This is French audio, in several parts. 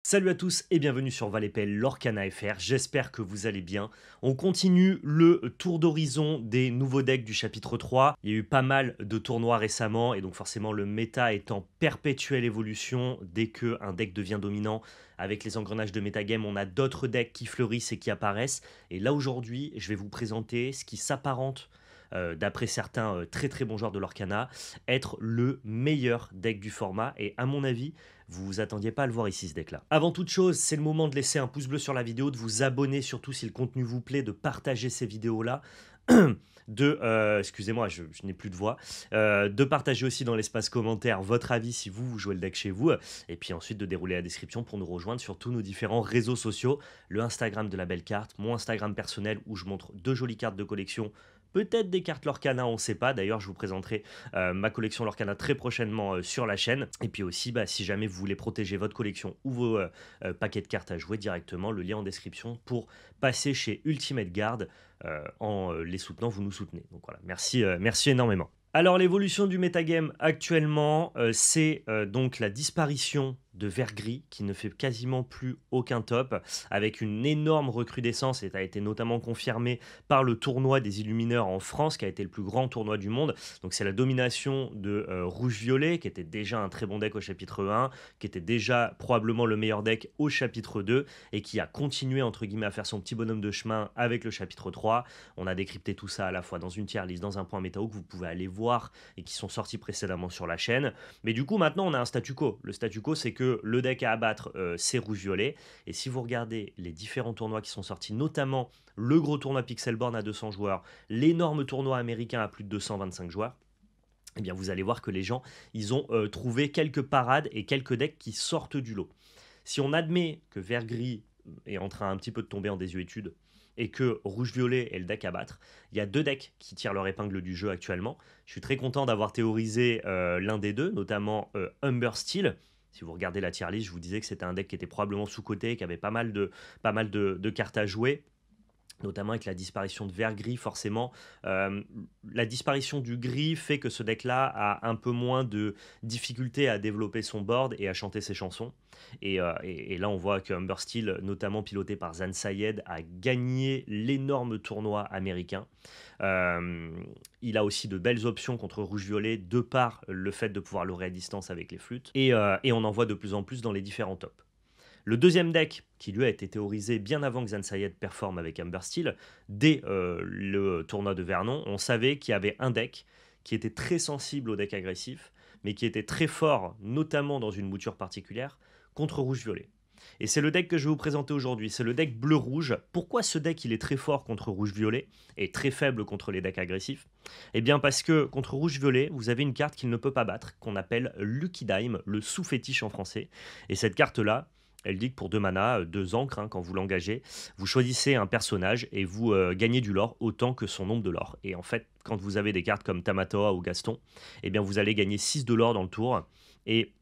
Salut à tous et bienvenue sur Valépel Lorcana FR, j'espère que vous allez bien. On continue le tour d'horizon des nouveaux decks du chapitre 3. Il y a eu pas mal de tournois récemment et donc forcément le méta est en perpétuelle évolution. Dès que un deck devient dominant avec les engrenages de metagame, on a d'autres decks qui fleurissent et qui apparaissent. Et là aujourd'hui, je vais vous présenter ce qui s'apparente d'après certains très très bons joueurs de l'Orcana, être le meilleur deck du format. Et à mon avis, vous vous attendiez pas à le voir ici ce deck là. Avant toute chose, c'est le moment de laisser un pouce bleu sur la vidéo, de vous abonner surtout si le contenu vous plaît, de partager ces vidéos là. Excusez-moi, je n'ai plus de voix, de partager aussi dans l'espace commentaire votre avis si vous jouez le deck chez vous, et puis ensuite de dérouler la description pour nous rejoindre sur tous nos différents réseaux sociaux, le Instagram de la belle carte, mon Instagram personnel où je montre deux jolies cartes de collection, peut-être des cartes Lorcana, on ne sait pas. D'ailleurs, je vous présenterai ma collection Lorcana très prochainement sur la chaîne. Et puis aussi, si jamais vous voulez protéger votre collection ou vos paquets de cartes à jouer directement, le lien en description pour passer chez Ultimate Guard. En les soutenant, vous nous soutenez. Donc voilà, merci énormément. Alors l'évolution du metagame actuellement, c'est donc la disparition de Vergris qui ne fait quasiment plus aucun top, avec une énorme recrudescence, et ça a été notamment confirmé par le tournoi des Illumineurs en France, qui a été le plus grand tournoi du monde. Donc c'est la domination de Rouge-Violet, qui était déjà un très bon deck au chapitre 1, qui était déjà probablement le meilleur deck au chapitre 2, et qui a continué entre guillemets à faire son petit bonhomme de chemin avec le chapitre 3. On a décrypté tout ça à la fois dans une tier list, dans un point météo que vous pouvez aller voir et qui sont sortis précédemment sur la chaîne. Mais du coup maintenant on a un statu quo. Le statu quo c'est que le deck à abattre c'est Rouge-Violet, et si vous regardez les différents tournois qui sont sortis, notamment le gros tournoi Pixelborn à 200 joueurs, l'énorme tournoi américain à plus de 225 joueurs, eh bien vous allez voir que les gens, ils ont trouvé quelques parades et quelques decks qui sortent du lot. Si on admet que Vert-Gris est en train un petit peu de tomber en désuétude et que Rouge-Violet est le deck à battre, il y a deux decks qui tirent leur épingle du jeu actuellement. Je suis très content d'avoir théorisé l'un des deux, notamment Humber Steel. Si vous regardez la tier list, je vous disais que c'était un deck qui était probablement sous-coté, qui avait pas mal de cartes à jouer, notamment avec la disparition de vert gris. Forcément, la disparition du gris fait que ce deck-là a un peu moins de difficulté à développer son board et à chanter ses chansons. Et là, on voit que Humber Steel, notamment piloté par Zan Sayed, a gagné l'énorme tournoi américain. Il a aussi de belles options contre Rouge-Violet, de par le fait de pouvoir leurrer à distance avec les flûtes. Et on en voit de plus en plus dans les différents tops. Le deuxième deck, qui lui a été théorisé bien avant que Zan Sayed performe avec Humber Steel, dès le tournoi de Vernon, on savait qu'il y avait un deck qui était très sensible au deck agressif, mais qui était très fort, notamment dans une mouture particulière, contre Rouge-Violet. Et c'est le deck que je vais vous présenter aujourd'hui, c'est le deck bleu-rouge. Pourquoi ce deck il est très fort contre rouge-violet et très faible contre les decks agressifs? Eh bien parce que contre rouge-violet, vous avez une carte qu'il ne peut pas battre, qu'on appelle Lucky Dime, le sous-fétiche en français. Et cette carte-là, elle dit que pour 2 mana, 2 encres, quand vous l'engagez, vous choisissez un personnage et vous gagnez du lore autant que son nombre de lore. Et en fait, quand vous avez des cartes comme Tamatoa ou Gaston, eh bien vous allez gagner 6 de lore dans le tour. Et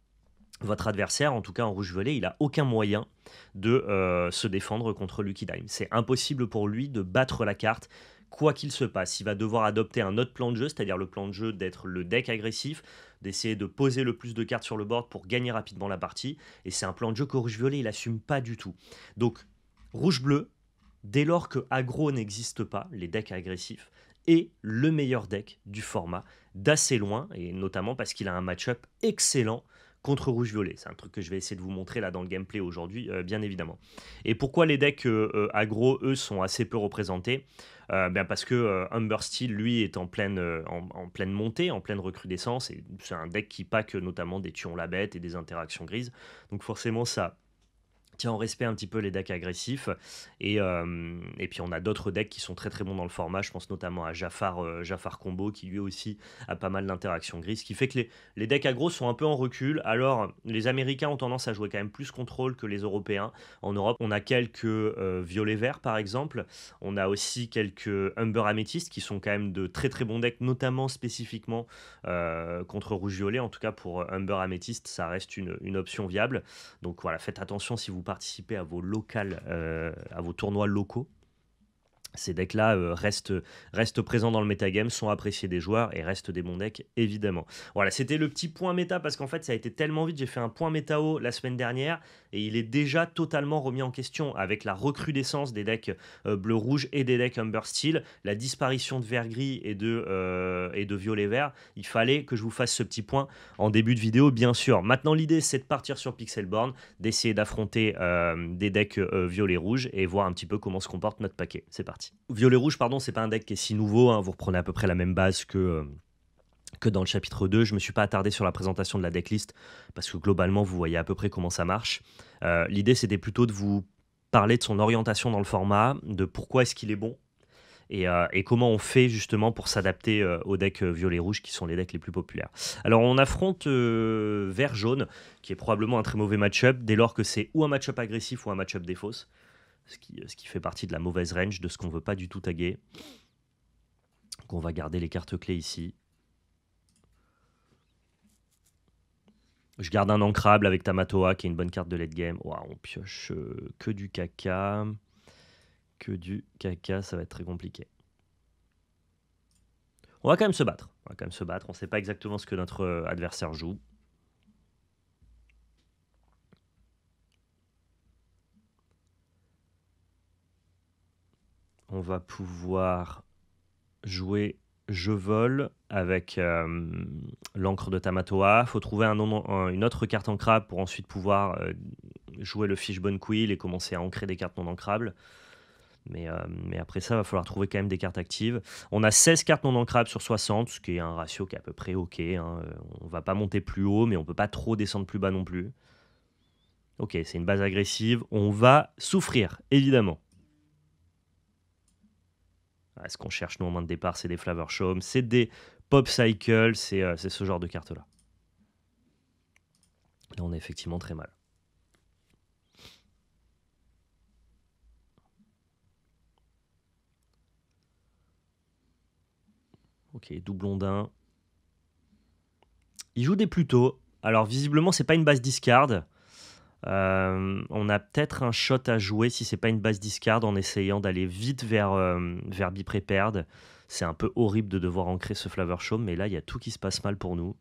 votre adversaire, en tout cas en rouge-violet, il n'a aucun moyen de se défendre contre Lucky Dime. C'est impossible pour lui de battre la carte, quoi qu'il se passe. Il va devoir adopter un autre plan de jeu, c'est-à-dire le plan de jeu d'être le deck agressif, d'essayer de poser le plus de cartes sur le board pour gagner rapidement la partie. Et c'est un plan de jeu que rouge-violet, il assume pas du tout. Donc, rouge-bleu, dès lors que aggro n'existe pas, les decks agressifs, est le meilleur deck du format, d'assez loin, et notamment parce qu'il a un match-up excellent contre rouge-violet. C'est un truc que je vais essayer de vous montrer là dans le gameplay aujourd'hui, bien évidemment. Et pourquoi les decks aggro, eux, sont assez peu représentés? Parce que Humber Steel, lui, est en pleine montée, en pleine recrudescence, et c'est un deck qui pack notamment des Tuons la bête et des interactions grises. Donc forcément, ça tient en respect un petit peu les decks agressifs. Et puis on a d'autres decks qui sont très très bons dans le format. Je pense notamment à Jafar Combo, qui lui aussi a pas mal d'interactions grises, ce qui fait que les decks aggro sont un peu en recul. Alors les Américains ont tendance à jouer quand même plus contrôle que les Européens. En Europe, on a quelques Violet Vert par exemple. On a aussi quelques Humber Amethyst qui sont quand même de très très bons decks, notamment spécifiquement contre Rouge-Violet. En tout cas pour Humber Amethyst, ça reste une option viable. Donc voilà, faites attention si vous participez à vos locales, à vos tournois locaux. Ces decks-là restent présents dans le metagame, sont appréciés des joueurs et restent des bons decks, évidemment. Voilà, c'était le petit point méta parce qu'en fait, ça a été tellement vite. J'ai fait un point métao la semaine dernière et il est déjà totalement remis en question avec la recrudescence des decks bleu-rouge et des decks Umber Steel, la disparition de vert-gris et de violet-vert. Il fallait que je vous fasse ce petit point en début de vidéo, bien sûr. Maintenant, l'idée, c'est de partir sur Pixelborn, d'essayer d'affronter des decks violet-rouge et voir un petit peu comment se comporte notre paquet. C'est parti. Violet-rouge, pardon, c'est pas un deck qui est si nouveau, hein. Vous reprenez à peu près la même base que dans le chapitre 2. Je me suis pas attardé sur la présentation de la decklist parce que globalement, vous voyez à peu près comment ça marche. L'idée, c'était plutôt de vous parler de son orientation dans le format, de pourquoi est-ce qu'il est bon et comment on fait justement pour s'adapter aux decks violet-rouge qui sont les decks les plus populaires. Alors on affronte vert-jaune, qui est probablement un très mauvais match-up, dès lors que c'est ou un match-up agressif ou un match-up défausse, ce qui fait partie de la mauvaise range, de ce qu'on veut pas du tout taguer. Donc on va garder les cartes clés ici. Je garde un ancrable avec Tamatoa, qui est une bonne carte de late game. Wow, on pioche que du caca. Que du caca, ça va être très compliqué. On va quand même se battre. On ne sait pas exactement ce que notre adversaire joue. On va pouvoir jouer Je vole avec l'encre de Tamatoa. Il faut trouver une autre carte ancrable pour ensuite pouvoir jouer le Fishbone Quill et commencer à ancrer des cartes non ancrables. Mais après ça, il va falloir trouver quand même des cartes actives. On a 16 cartes non ancrables sur 60, ce qui est un ratio qui est à peu près OK. Hein. On va pas monter plus haut, mais on peut pas trop descendre plus bas non plus. Ok, c'est une base agressive. On va souffrir, évidemment. Ce qu'on cherche, nous, en main de départ, c'est des Flavor Show, c'est des Pop Cycle, c'est ce genre de cartes-là. Là, on est effectivement très mal. Ok, doublondin. Il joue des Pluto. Alors, visiblement, c'est pas une base discard. On a peut-être un shot à jouer si c'est pas une base discard en essayant d'aller vite vers Be-Prepared. C'est un peu horrible de devoir ancrer ce Flavor Show, mais là, il y a tout qui se passe mal pour nous.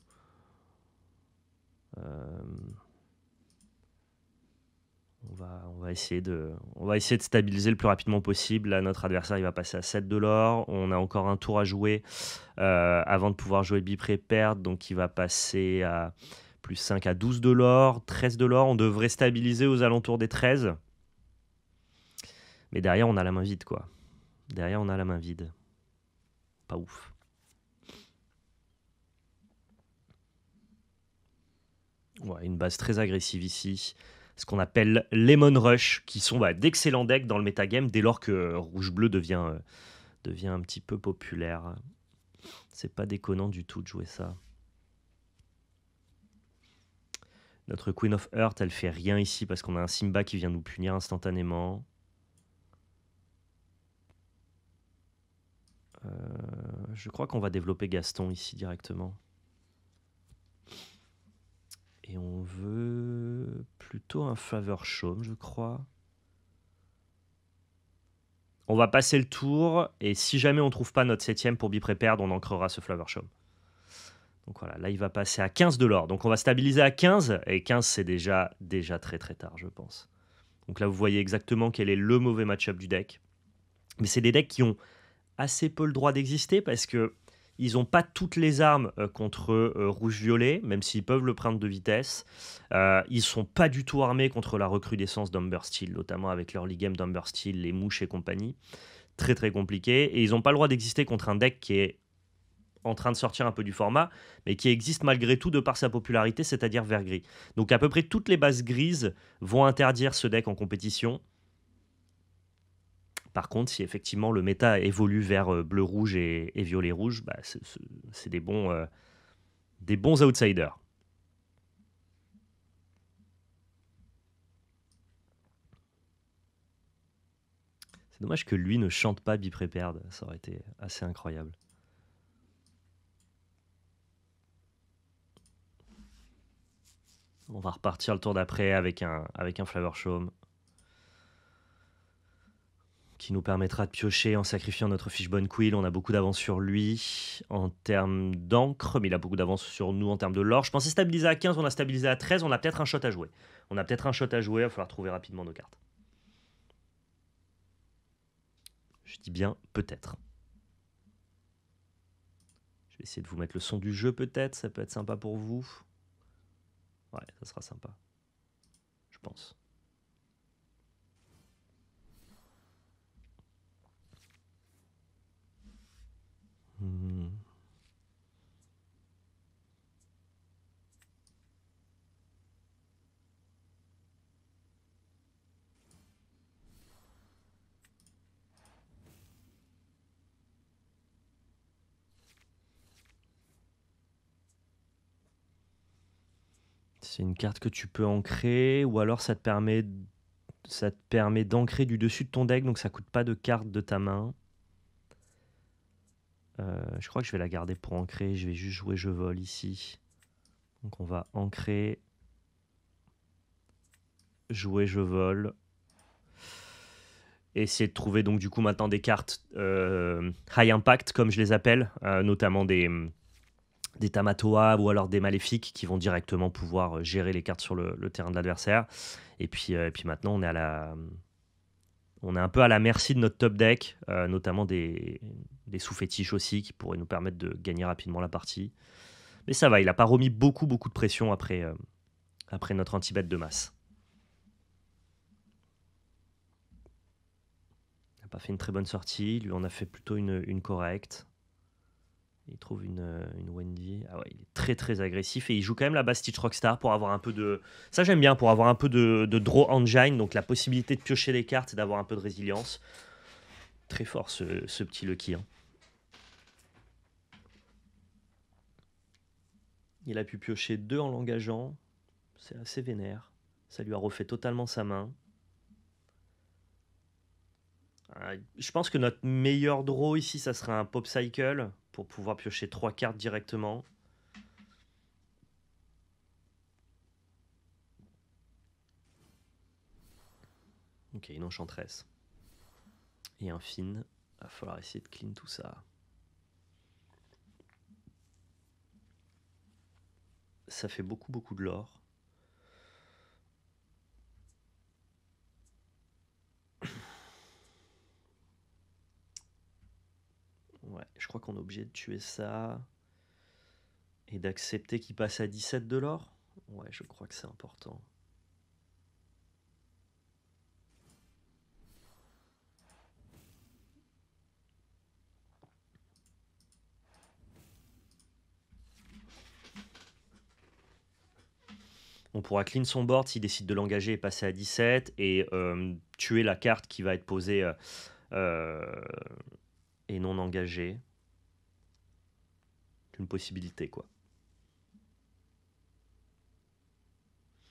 On va essayer de stabiliser le plus rapidement possible. Là, notre adversaire, il va passer à 7 de l'or. On a encore un tour à jouer avant de pouvoir jouer Be-Prepared. Donc, il va passer à plus 5 à 12 de l'or, 13 de l'or. On devrait stabiliser aux alentours des 13. Mais derrière, on a la main vide, quoi. Derrière, on a la main vide. Pas ouf. Ouais, une base très agressive ici. Ce qu'on appelle Lemon Rush, qui sont d'excellents decks dans le metagame dès lors que rouge-bleu devient un petit peu populaire. C'est pas déconnant du tout de jouer ça. Notre Queen of Heart, elle fait rien ici parce qu'on a un Simba qui vient nous punir instantanément. Je crois qu'on va développer Gaston ici directement. Et on veut plutôt un Flavor Show, je crois. On va passer le tour, et si jamais on trouve pas notre 7ème pour Be-Prepared, on ancrera ce Flavor Show. Donc voilà, là il va passer à 15 de l'or. Donc on va stabiliser à 15, et 15 c'est déjà très très tard, je pense. Donc là vous voyez exactement quel est le mauvais match-up du deck. Mais c'est des decks qui ont assez peu le droit d'exister parce que ils n'ont pas toutes les armes contre rouge-violet, même s'ils peuvent le prendre de vitesse. Ils sont pas du tout armés contre la recrudescence d'Umber Steel, notamment avec leur ligame d'Umber Steel, les mouches et compagnie. Très très compliqué. Et ils n'ont pas le droit d'exister contre un deck qui est en train de sortir un peu du format, mais qui existe malgré tout de par sa popularité, c'est-à-dire vert-gris. Donc à peu près toutes les bases grises vont interdire ce deck en compétition. Par contre, si effectivement le méta évolue vers bleu-rouge et violet-rouge, c'est des bons outsiders. C'est dommage que lui ne chante pas Be-Prepared, ça aurait été assez incroyable. On va repartir le tour d'après avec un Flavor Show. qui nous permettra de piocher en sacrifiant notre Fishbone Quill. On a beaucoup d'avance sur lui en termes d'encre, mais il a beaucoup d'avance sur nous en termes de lore. Je pensais stabiliser à 15, on a stabilisé à 13, on a peut-être un shot à jouer. Il va falloir trouver rapidement nos cartes. Je dis bien peut-être. Je vais essayer de vous mettre le son du jeu peut-être, ça peut être sympa pour vous. Ouais, ça sera sympa. Je pense. C'est une carte que tu peux ancrer, ou alors ça te permet d'ancrer du dessus de ton deck, donc ça coûte pas de carte de ta main. Je crois que je vais la garder pour ancrer, je vais juste jouer je vole ici. Donc on va ancrer, jouer je vole. Et essayer de trouver donc du coup maintenant des cartes high impact comme je les appelle, notamment des Tamatoa ou alors des maléfiques qui vont directement pouvoir gérer les cartes sur le terrain de l'adversaire. Et puis maintenant on est un peu à la merci de notre top deck, notamment des sous-fétiches aussi qui pourraient nous permettre de gagner rapidement la partie. Mais ça va, il n'a pas remis beaucoup de pression après notre anti-bet de masse. Il n'a pas fait une très bonne sortie, lui on a fait plutôt une correcte. Il trouve une Wendy. Ah ouais, il est très agressif et il joue quand même la base Stitch Rockstar pour avoir un peu de... Ça j'aime bien, pour avoir un peu de draw engine, donc la possibilité de piocher les cartes et d'avoir un peu de résilience. Très fort ce petit Lucky. Hein. Il a pu piocher 2 en l'engageant. C'est assez vénère. Ça lui a refait totalement sa main. Je pense que notre meilleur draw ici, ça serait un Pop Cycle pour pouvoir piocher 3 cartes directement. Ok, une enchantresse. Et un fin. Il va falloir essayer de clean tout ça. Ça fait beaucoup de lore. Ouais, je crois qu'on est obligé de tuer ça. Et d'accepter qu'il passe à 17 de l'or. Ouais, je crois que c'est important. On pourra clean son board s'il décide de l'engager et passer à 17 et tuer la carte qui va être posée et non engagée. C'est une possibilité, quoi.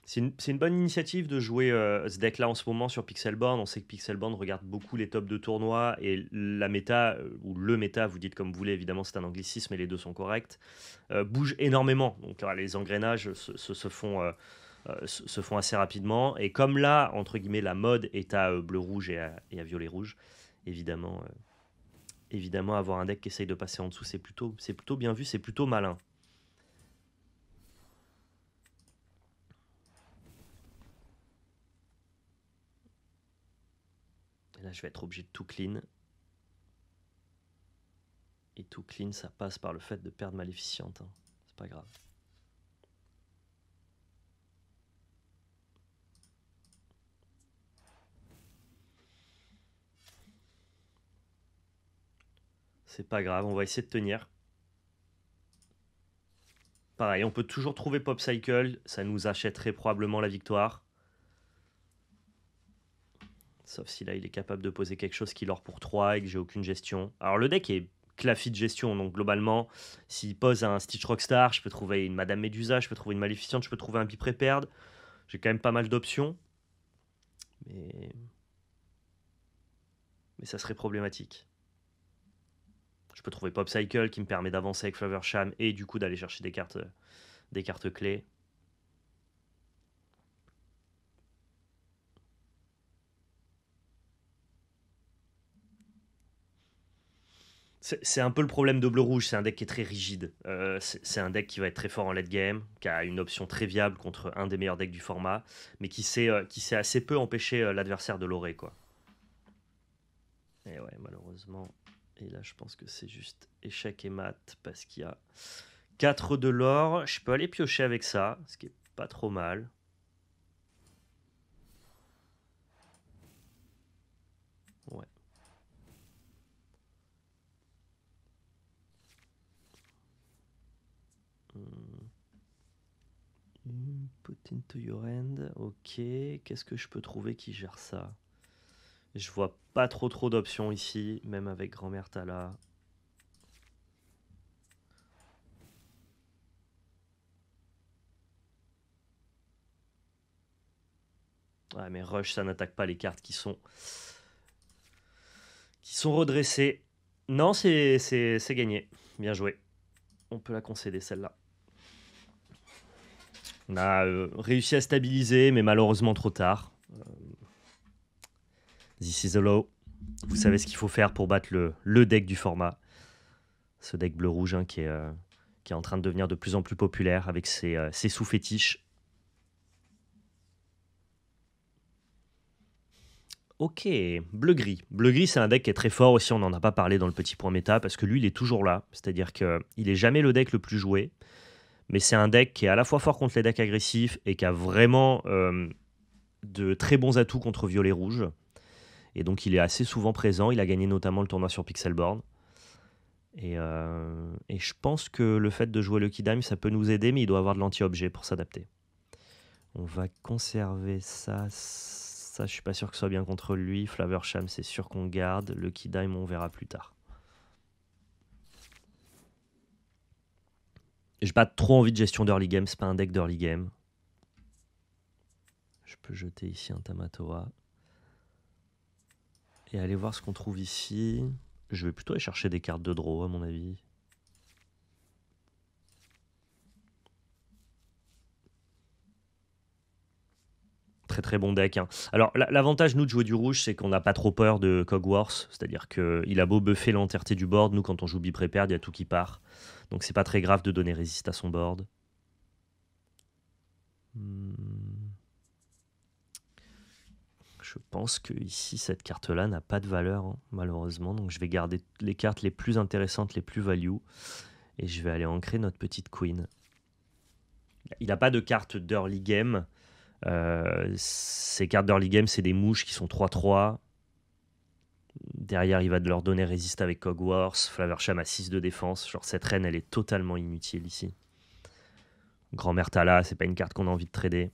C'est une bonne initiative de jouer ce deck-là en ce moment sur Pixelborn. On sait que Pixelborn regarde beaucoup les tops de tournois et la méta, ou le méta, vous dites comme vous voulez, évidemment c'est un anglicisme et les deux sont corrects, bouge énormément. Donc les engrenages se font assez rapidement. Et comme là, entre guillemets, la mode est à bleu-rouge et à violet-rouge, évidemment, avoir un deck qui essaye de passer en dessous, c'est plutôt bien vu, c'est plutôt malin. Et là, je vais être obligé de tout clean. Et tout clean, ça passe par le fait de perdre Maléficiente. Hein. C'est pas grave. C'est pas grave, on va essayer de tenir. Pareil, on peut toujours trouver Pop Cycle, ça nous achèterait probablement la victoire. Sauf si là, il est capable de poser quelque chose qui l'or pour 3 et que j'ai aucune gestion. Alors le deck est claffy de gestion, donc globalement, s'il pose un Stitch Rockstar, je peux trouver une Madame Médusa, je peux trouver une Maléficiente, je peux trouver un Biprépared. J'ai quand même pas mal d'options. Mais ça serait problématique. Je peux trouver Pop Cycle qui me permet d'avancer avec Fluttershy et du coup d'aller chercher des cartes clés. C'est un peu le problème de bleu-rouge, c'est un deck qui est très rigide. C'est un deck qui va être très fort en late game, qui a une option très viable contre un des meilleurs decks du format, mais qui sait assez peu empêcher l'adversaire de l'aurer, quoi. Et ouais, malheureusement. Et là, je pense que c'est juste échec et mat, parce qu'il y a 4 de l'or. Je peux aller piocher avec ça, ce qui est pas trop mal. Ouais. Put into your hand. Ok. Qu'est-ce que je peux trouver qui gère ça? Je vois pas trop d'options ici, même avec grand-mère Tala. Ouais, mais Rush, ça n'attaque pas les cartes qui sont redressées. Non, c'est gagné. Bien joué. On peut la concéder, celle-là. On a réussi à stabiliser, mais malheureusement trop tard. This is a low. Vous savez ce qu'il faut faire pour battre le deck du format. Ce deck bleu-rouge hein, qui est en train de devenir de plus en plus populaire avec ses sous-fétiches. Ok, bleu-gris. Bleu-gris, c'est un deck qui est très fort aussi, on n'en a pas parlé dans le petit point méta, parce que lui, il est toujours là. C'est-à-dire qu'il n'est jamais le deck le plus joué, mais c'est un deck qui est à la fois fort contre les decks agressifs et qui a vraiment de très bons atouts contre violet-rouge. Et donc, il est assez souvent présent. Il a gagné notamment le tournoi sur Pixelborn. Et je pense que le fait de jouer Lucky Dime, ça peut nous aider, mais il doit avoir de l'anti-objet pour s'adapter. On va conserver ça. Ça, je suis pas sûr que ce soit bien contre lui. Flaversham, c'est sûr qu'on garde. Lucky Dime, on verra plus tard. J'ai pas trop envie de gestion d'early game. C'est pas un deck d'early game. Je peux jeter ici un Tamatoa. Et aller voir ce qu'on trouve ici. Je vais plutôt aller chercher des cartes de draw, à mon avis. Très très bon deck. Hein. Alors l'avantage nous de jouer du rouge, c'est qu'on n'a pas trop peur de Cogwars, c'est-à-dire qu'il a beau buffer l'entièreté du board, nous quand on joue bi-prépared, il y a tout qui part. Donc c'est pas très grave de donner résiste à son board. Je pense que ici cette carte-là n'a pas de valeur hein, malheureusement, donc je vais garder les cartes les plus intéressantes, les plus value, et je vais aller ancrer notre petite queen. Il n'a pas de carte d'early game. Ces cartes d'early game, c'est des mouches qui sont 3-3. Derrière, il va leur donner résiste avec Cogwars. Flaversham a 6 de défense. Genre, cette reine, elle est totalement inutile ici. Grand-mère Tala, c'est pas une carte qu'on a envie de trader.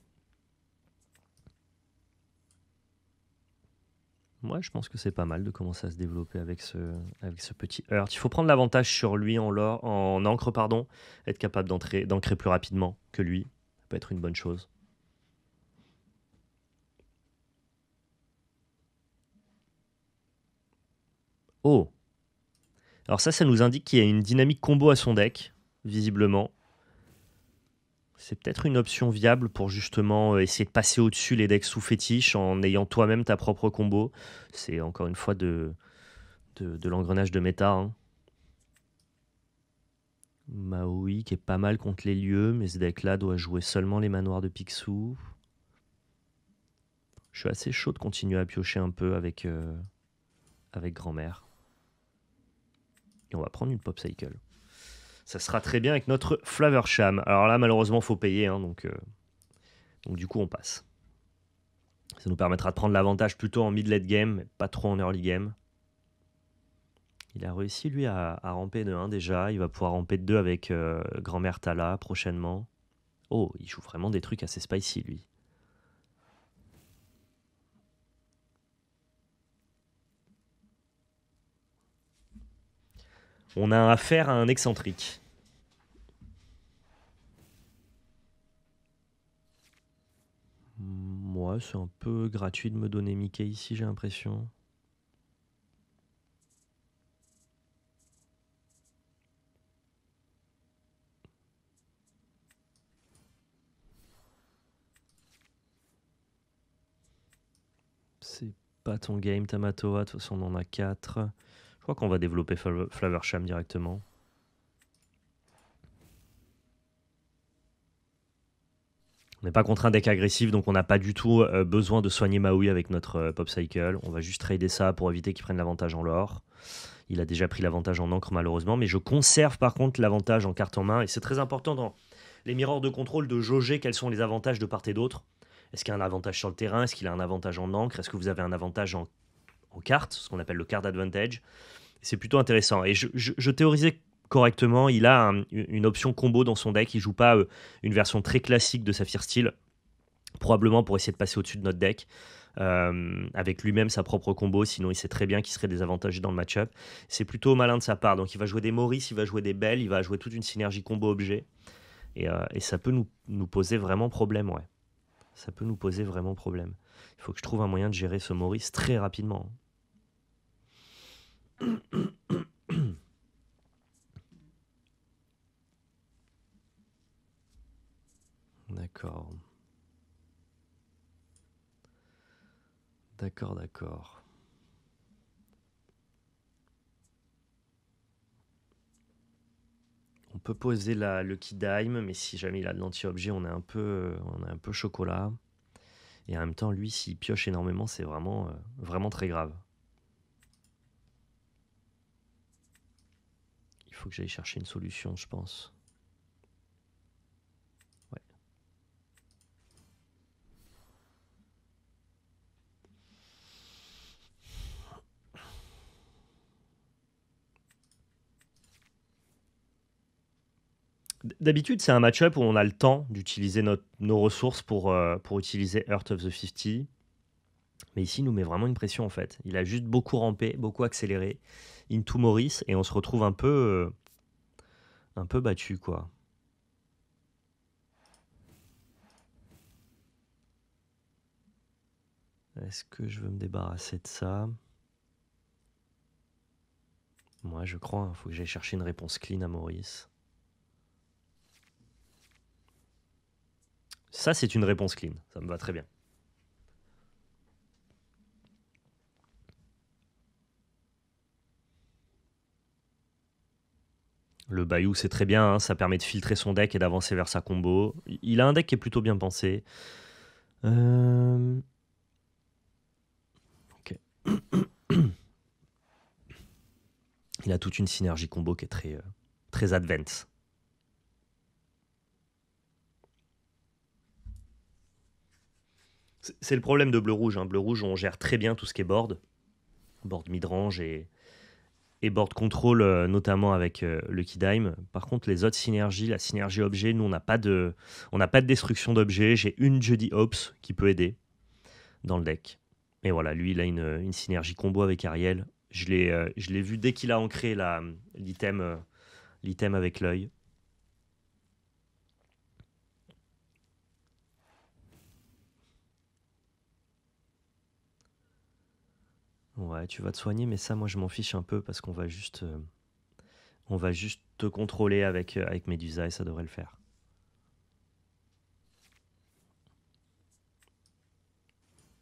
Moi, je pense que c'est pas mal de commencer à se développer avec ce petit Hurt. Il faut prendre l'avantage sur lui en encre, pardon. Être capable d'ancrer plus rapidement que lui. Ça peut être une bonne chose. Oh! Alors ça nous indique qu'il y a une dynamique combo à son deck, visiblement. C'est peut-être une option viable pour justement essayer de passer au-dessus les decks sous fétiche en ayant toi-même ta propre combo. C'est encore une fois de l'engrenage de méta. Hein. Maui qui est pas mal contre les lieux, mais ce deck-là doit jouer seulement les manoirs de Picsou. Je suis assez chaud de continuer à piocher un peu avec grand-mère. Et on va prendre une Pop Cycle. Ça sera très bien avec notre Flaversham. Alors là, malheureusement, il faut payer, hein, donc du coup, on passe. Ça nous permettra de prendre l'avantage plutôt en mid-late game, mais pas trop en early game. Il a réussi, lui, à ramper de 1 déjà. Il va pouvoir ramper de 2 avec grand-mère Tala prochainement. Oh, il joue vraiment des trucs assez spicy, lui. On a affaire à un excentrique. Moi, c'est un peu gratuit de me donner Mickey ici, j'ai l'impression. C'est pas ton game, Tamatoa. De toute façon, on en a 4. Je crois qu'on va développer Flaversham directement. On n'est pas contre un deck agressif, donc on n'a pas du tout besoin de soigner Maui avec notre Pop Cycle. On va juste trader ça pour éviter qu'il prenne l'avantage en lore. Il a déjà pris l'avantage en encre malheureusement, mais je conserve par contre l'avantage en carte en main. Et c'est très important dans les mirrors de contrôle de jauger quels sont les avantages de part et d'autre. Est-ce qu'il y a un avantage sur le terrain? Est-ce qu'il a un avantage en encre? Est-ce que vous avez un avantage en carte? Ce qu'on appelle le card advantage. C'est plutôt intéressant. Et je théorisais correctement, il a une option combo dans son deck. Il joue pas une version très classique de Saphir Steel, probablement pour essayer de passer au-dessus de notre deck. Avec lui-même sa propre combo, sinon il sait très bien qu'il serait désavantagé dans le match-up. C'est plutôt malin de sa part. Donc il va jouer des Maurice, il va jouer des Belles, il va jouer toute une synergie combo-objet. Et ça peut nous poser vraiment problème, ouais. Ça peut nous poser vraiment problème. Il faut que je trouve un moyen de gérer ce Maurice très rapidement. D'accord. D'accord. On peut poser le Lucky Dime, mais si jamais il a de l'anti-objet, on est un peu chocolat. Et en même temps, lui, s'il pioche énormément, c'est vraiment très grave. Il faut que j'aille chercher une solution, je pense. Ouais. D'habitude, c'est un match-up où on a le temps d'utiliser nos ressources pour utiliser Heart of the 50. Mais ici, il nous met vraiment une pression en fait. Il a juste beaucoup rampé, beaucoup accéléré. Into Maurice, et on se retrouve un peu battu, quoi. Est-ce que je veux me débarrasser de ça? Moi, je crois. Il faut que j'aille chercher une réponse clean à Maurice. Ça, c'est une réponse clean. Ça me va très bien. Le Bayou, c'est très bien. Hein, ça permet de filtrer son deck et d'avancer vers sa combo. Il a un deck qui est plutôt bien pensé. Ok. Il a toute une synergie combo qui est très advanced. C'est le problème de bleu-rouge. Hein. Bleu-rouge, on gère très bien tout ce qui est board. Board midrange et board control, notamment avec le Kidime. Par contre, les autres synergies, la synergie objet, nous, on n'a pas de destruction d'objets. J'ai une Jedi Ops qui peut aider dans le deck. Et voilà, lui, il a une synergie combo avec Ariel. Je l'ai vu dès qu'il a ancré l'item avec l'œil. Ouais, tu vas te soigner, mais ça, moi, je m'en fiche un peu parce qu'on va juste te contrôler avec Medusa et ça devrait le faire.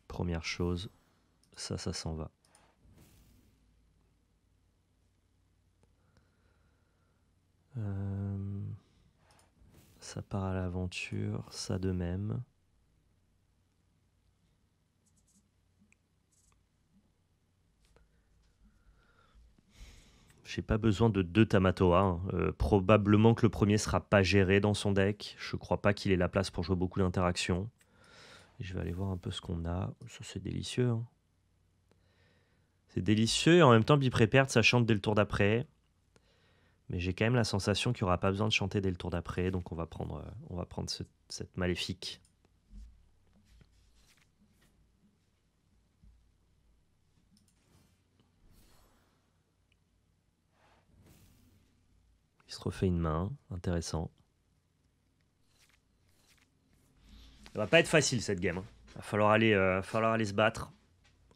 Première chose, ça s'en va. Ça part à l'aventure, ça de même. J'ai pas besoin de 2 Tamatoa. Hein. Probablement que le premier sera pas géré dans son deck. Je crois pas qu'il ait la place pour jouer beaucoup d'interactions. Je vais aller voir un peu ce qu'on a. Ça, c'est délicieux. Hein. C'est délicieux et en même temps, Bipréperte, ça chante dès le tour d'après. Mais j'ai quand même la sensation qu'il n'y aura pas besoin de chanter dès le tour d'après. Donc on va prendre cette maléfique. Il se refait une main. Intéressant. Ça va pas être facile cette game. Il va falloir aller se battre.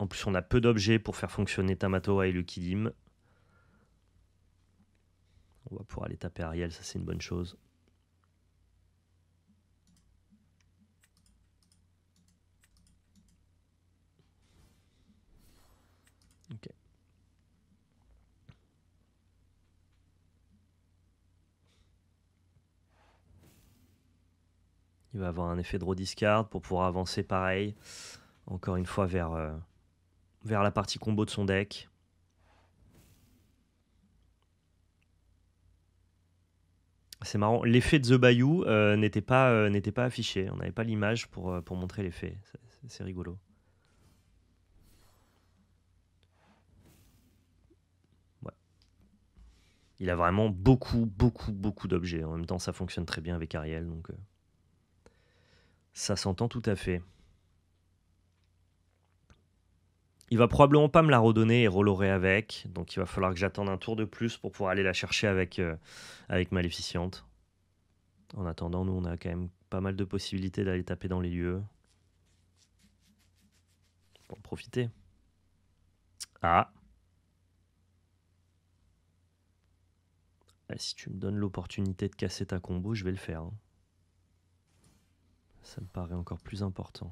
En plus, on a peu d'objets pour faire fonctionner Tamatoa et le Kidim. On va pouvoir aller taper Ariel, ça c'est une bonne chose. Ok. Il va avoir un effet draw discard pour pouvoir avancer pareil, encore une fois vers la partie combo de son deck. C'est marrant, l'effet de The Bayou n'était pas affiché, on n'avait pas l'image pour montrer l'effet, c'est rigolo. Ouais. Il a vraiment beaucoup d'objets, en même temps ça fonctionne très bien avec Ariel, donc ça s'entend tout à fait. Il va probablement pas me la redonner et relorer avec, donc il va falloir que j'attende un tour de plus pour pouvoir aller la chercher avec Maléficiente. En attendant, nous on a quand même pas mal de possibilités d'aller taper dans les lieux. Pour en profiter. Ah. Si tu me donnes l'opportunité de casser ta combo, je vais le faire, hein. Ça me paraît encore plus important.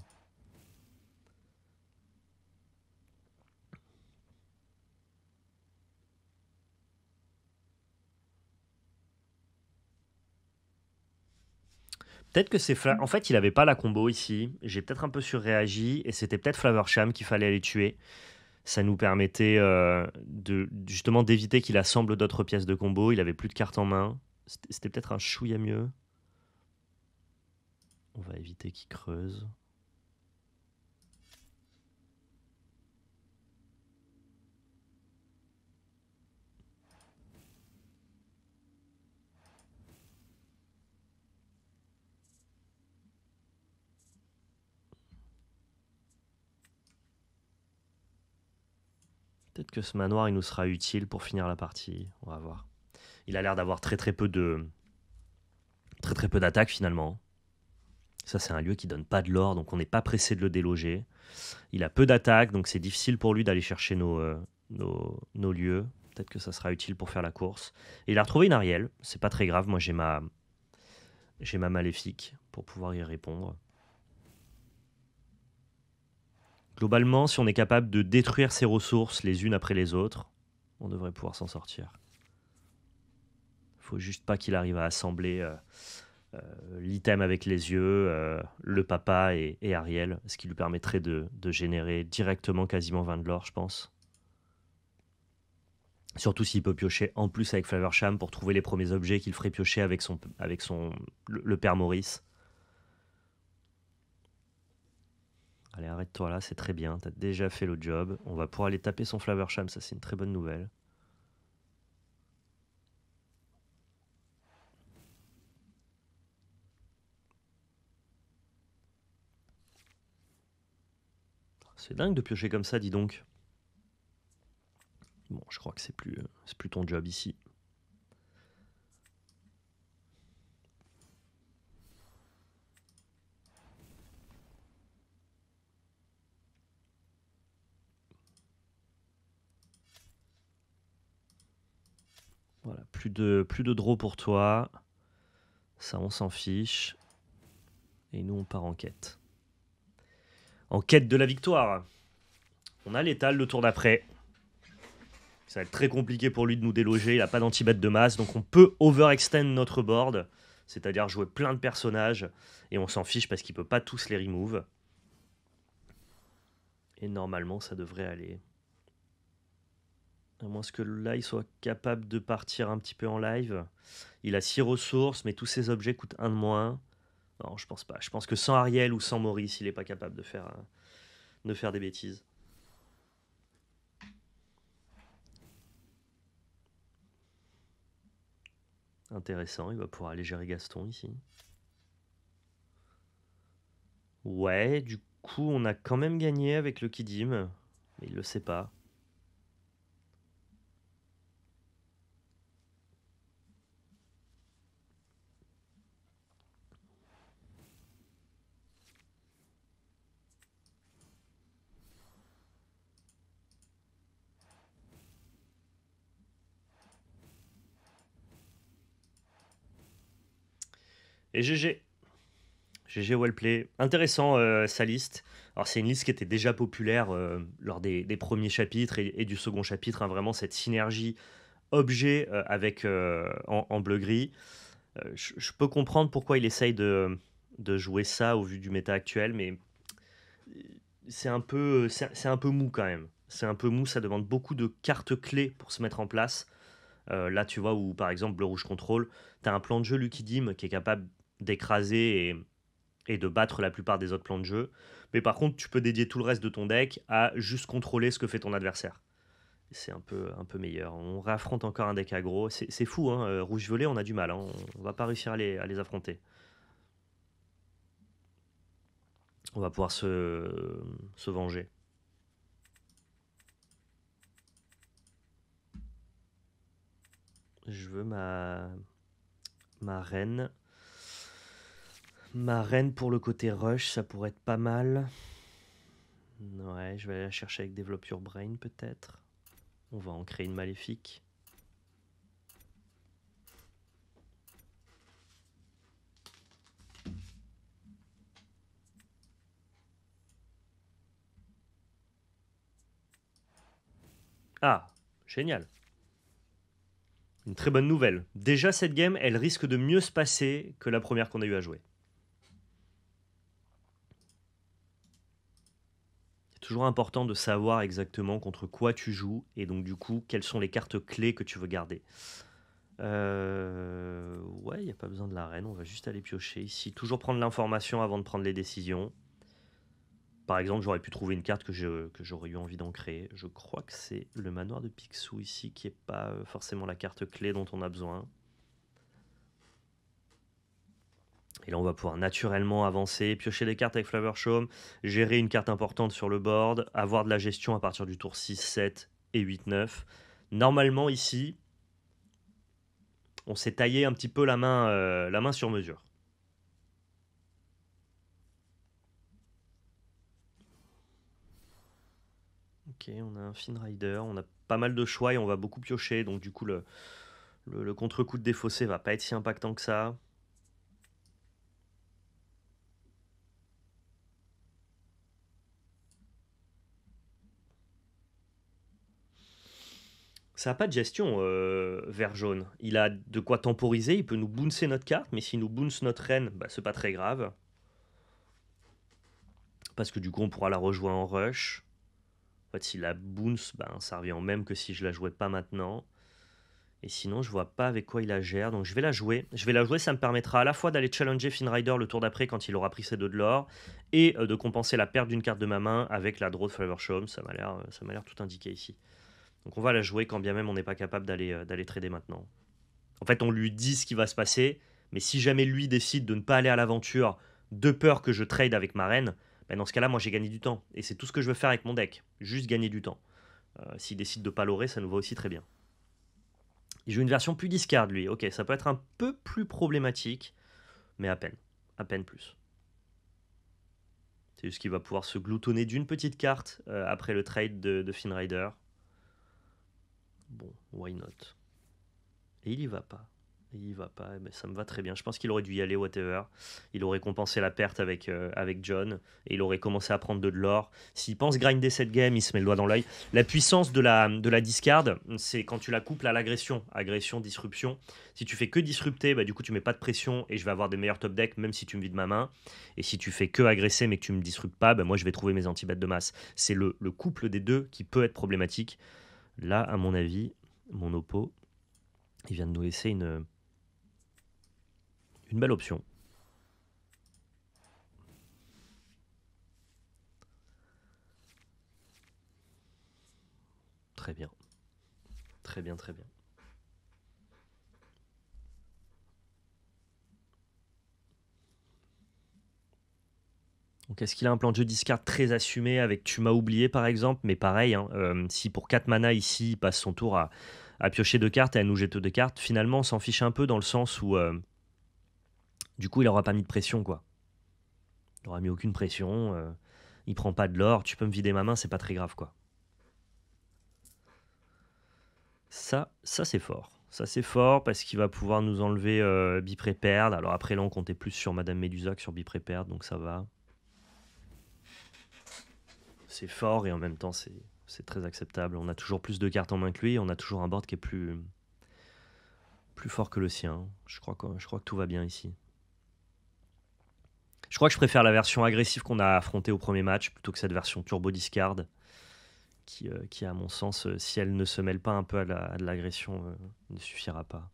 Peut-être que c'est... En fait, il avait pas la combo ici. J'ai peut-être un peu surréagi. Et c'était peut-être Flavorsham qu'il fallait aller tuer. Ça nous permettait justement d'éviter qu'il assemble d'autres pièces de combo. Il avait plus de cartes en main. C'était peut-être un chouïa mieux. On va éviter qu'il creuse. Peut-être que ce manoir, il nous sera utile pour finir la partie. On va voir. Il a l'air d'avoir très peu d'attaques finalement. Ça, c'est un lieu qui donne pas de l'or, donc on n'est pas pressé de le déloger. Il a peu d'attaques, donc c'est difficile pour lui d'aller chercher nos lieux. Peut-être que ça sera utile pour faire la course. Et il a retrouvé une Ariel. C'est pas très grave. Moi, j'ai ma Maléfique pour pouvoir y répondre. Globalement, si on est capable de détruire ses ressources les unes après les autres, on devrait pouvoir s'en sortir. Faut juste pas qu'il arrive à assembler l'item avec les yeux, le papa et Ariel, ce qui lui permettrait de générer directement quasiment 20 de l'or, je pense. Surtout s'il peut piocher en plus avec Flavorsham pour trouver les premiers objets qu'il ferait piocher avec le père Maurice. Allez, arrête-toi là, c'est très bien, t'as déjà fait le job. On va pouvoir aller taper son Flavorsham, ça c'est une très bonne nouvelle. C'est dingue de piocher comme ça, dis donc. Bon, je crois que c'est plus ton job ici. Voilà, plus de draw pour toi. Ça, on s'en fiche. Et nous, on part en quête. En quête de la victoire. On a l'étal le tour d'après. Ça va être très compliqué pour lui de nous déloger. Il n'a pas d'anti-bet de masse. Donc on peut overextend notre board. C'est-à-dire jouer plein de personnages. Et on s'en fiche parce qu'il ne peut pas tous les remove. Et normalement, ça devrait aller. À moins que là, il soit capable de partir un petit peu en live. Il a 6 ressources, mais tous ses objets coûtent 1 de moins. Non, je pense pas. Je pense que sans Ariel ou sans Maurice, il n'est pas capable de faire des bêtises. Intéressant, il va pouvoir aller gérer Gaston ici. Ouais, du coup, on a quand même gagné avec le Kidim, mais il le sait pas. Et GG. GG Wellplay. Intéressant sa liste. Alors c'est une liste qui était déjà populaire lors des premiers chapitres et du second chapitre. Hein, vraiment cette synergie objet avec en bleu-gris. Je peux comprendre pourquoi il essaye de jouer ça au vu du méta actuel, mais c'est un peu mou quand même. C'est un peu mou, ça demande beaucoup de cartes clés pour se mettre en place. Là, tu vois, où par exemple, Bleu Rouge Contrôle, tu as un plan de jeu Lucky Dim qui est capable d'écraser et de battre la plupart des autres plans de jeu. Mais par contre, tu peux dédier tout le reste de ton deck à juste contrôler ce que fait ton adversaire. C'est un peu meilleur. On réaffronte encore un deck aggro. C'est fou, hein. Rouge-violet, on a du mal, hein. On va pas réussir à les affronter. On va pouvoir se venger. Je veux ma reine. Ma reine pour le côté rush, ça pourrait être pas mal. Ouais, je vais aller la chercher avec Develop Your Brain peut-être. On va en créer une maléfique. Ah, génial. Une très bonne nouvelle. Déjà, cette game, elle risque de mieux se passer que la première qu'on a eu à jouer. C'est toujours important de savoir exactement contre quoi tu joues et donc du coup, quelles sont les cartes clés que tu veux garder. Ouais, il n'y a pas besoin de la reine, on va juste aller piocher ici. Toujours prendre l'information avant de prendre les décisions. Par exemple, j'aurais pu trouver une carte que j'aurais eu envie d'en créer. Je crois que c'est le manoir de Picsou ici qui n'est pas forcément la carte clé dont on a besoin. Et là, on va pouvoir naturellement avancer, piocher des cartes avec Flower Show, gérer une carte importante sur le board, avoir de la gestion à partir du tour 6, 7 et 8, 9. Normalement, ici, on s'est taillé un petit peu la main sur mesure. Ok, on a un Fin Rider, on a pas mal de choix et on va beaucoup piocher, donc du coup, le contre-coup de défaussé va pas être si impactant que ça. Ça n'a pas de gestion, vert jaune. Il a de quoi temporiser, il peut nous bouncer notre carte, mais s'il nous bounce notre reine, bah, c'est pas très grave. Parce que du coup, on pourra la rejouer en rush. En fait, s'il la bounce, ben, ça revient au même que si je la jouais pas maintenant. Et sinon, je vois pas avec quoi il la gère, donc je vais la jouer. Je vais la jouer, ça me permettra à la fois d'aller challenger Finrider le tour d'après quand il aura pris ses 2 de l'or, et de compenser la perte d'une carte de ma main avec la draw de Flower Show. Ça m'a l'air tout indiqué ici. Donc on va la jouer quand bien même on n'est pas capable d'aller trader maintenant. En fait, on lui dit ce qui va se passer, mais si jamais lui décide de ne pas aller à l'aventure de peur que je trade avec ma reine, ben dans ce cas-là, moi j'ai gagné du temps. Et c'est tout ce que je veux faire avec mon deck, juste gagner du temps. S'il décide de pas l'aurer, ça nous va aussi très bien. Il joue une version plus discard lui. Ok, ça peut être un peu plus problématique, mais à peine plus. C'est juste qu'il va pouvoir se gloutonner d'une petite carte après le trade de Finrider. Bon, why not? Et il y va pas. Il y va pas, mais ça me va très bien. Je pense qu'il aurait dû y aller, whatever. Il aurait compensé la perte avec John et il aurait commencé à prendre de l'or. S'il pense grinder cette game, il se met le doigt dans l'œil. La puissance de la discard, c'est quand tu la couples à l'agression. Agression, disruption. Si tu fais que disrupter, bah, du coup, tu mets pas de pression et je vais avoir des meilleurs top decks, même si tu me vides ma main. Et si tu fais que agresser mais que tu me disruptes pas, bah, moi, je vais trouver mes anti-bêtes de masse. C'est le couple des deux qui peut être problématique. Là, à mon avis, mon oppo, il vient de nous laisser une belle option. Très bien. Très bien, très bien. Donc est-ce qu'il a un plan de jeu discard très assumé avec Tu m'as oublié par exemple? Mais pareil, hein, si pour 4 mana ici, il passe son tour à piocher 2 cartes et à nous jeter 2 cartes, finalement on s'en fiche un peu dans le sens où du coup il aura pas mis de pression quoi. Il aura mis aucune pression, il prend pas de l'or, tu peux me vider ma main, c'est pas très grave quoi. Ça c'est fort. Ça c'est fort parce qu'il va pouvoir nous enlever Bipréperde. Alors après là on comptait plus sur Madame Médusa que sur Bipréperde, donc ça va. C'est fort et en même temps c'est très acceptable. On a toujours plus de cartes en main que lui, on a toujours un board qui est plus fort que le sien. Je crois que tout va bien ici. Je crois que je préfère la version agressive qu'on a affrontée au premier match plutôt que cette version turbo discard qui à mon sens, si elle ne se mêle pas un peu à de l'agression, ne suffira pas.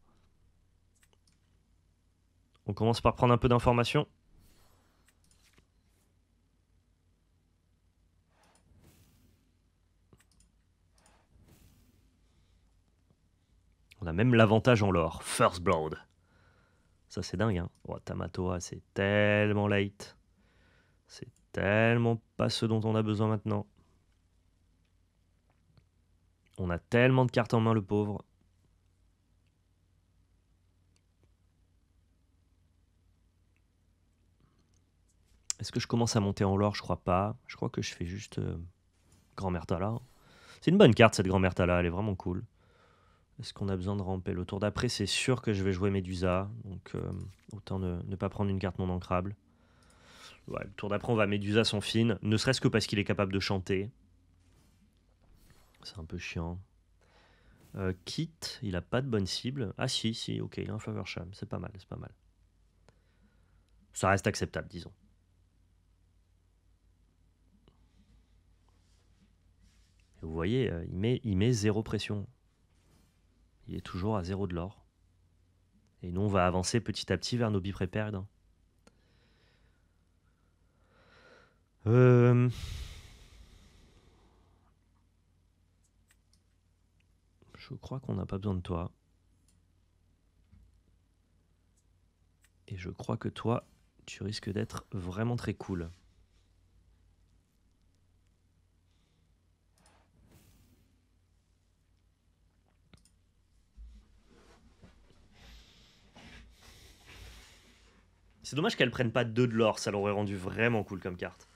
On commence par prendre un peu d'informations. On a même l'avantage en lore. First Blood. Ça, c'est dingue, hein. Oh, Tamatoa, c'est tellement late. C'est tellement pas ce dont on a besoin maintenant. On a tellement de cartes en main, le pauvre. Est-ce que je commence à monter en lore? Je crois pas. Je crois que je fais juste Grand-Mère Tala. C'est une bonne carte, cette Grand-Mère Tala. Elle est vraiment cool. Est-ce qu'on a besoin de ramper? Le tour d'après, c'est sûr que je vais jouer Médusa. Donc, autant ne pas prendre une carte non ancrable. Ouais, le tour d'après, on va Médusa son fine. Ne serait-ce que parce qu'il est capable de chanter. C'est un peu chiant. Kit, il a pas de bonne cible. Ah si, ok, il a un Flowersham. C'est pas mal, c'est pas mal. Ça reste acceptable, disons. Et vous voyez, il met 0 pression. Il est toujours à 0 de l'or. Et nous, on va avancer petit à petit vers nos bi-prépared. Je crois qu'on n'a pas besoin de toi. Et je crois que toi, tu risques d'être vraiment très cool. C'est dommage qu'elle prenne pas 2 de l'or, ça l'aurait rendu vraiment cool comme carte.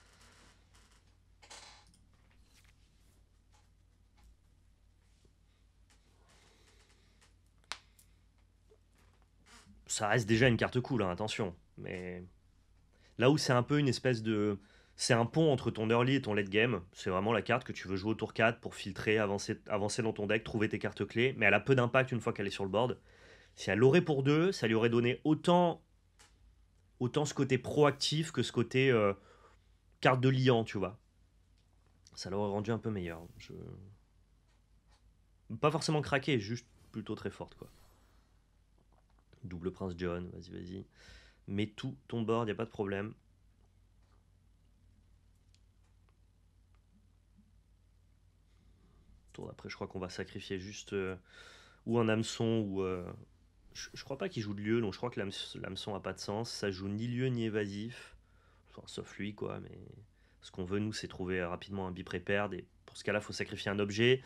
Ça reste déjà une carte cool, hein, attention. Mais là où c'est un peu une espèce de... C'est un pont entre ton early et ton late game. C'est vraiment la carte que tu veux jouer au tour 4 pour filtrer, avancer dans ton deck, trouver tes cartes clés. Mais elle a peu d'impact une fois qu'elle est sur le board. Si elle l'aurait pour 2, ça lui aurait donné autant ce côté proactif que ce côté carte de liant, tu vois. Ça l'aurait rendu un peu meilleur. Pas forcément craqué, juste plutôt très forte, quoi. Double Prince John, vas-y. Mets tout ton board, y a pas de problème. Tour d'après, je crois qu'on va sacrifier juste ou un hameçon ou... je crois pas qu'il joue de lieu, donc je crois que l'hameçon a pas de sens. Ça joue ni lieu ni évasif. Enfin, sauf lui, quoi, mais... Ce qu'on veut, nous, c'est trouver rapidement un bi-prépared, et pour ce cas-là, il faut sacrifier un objet.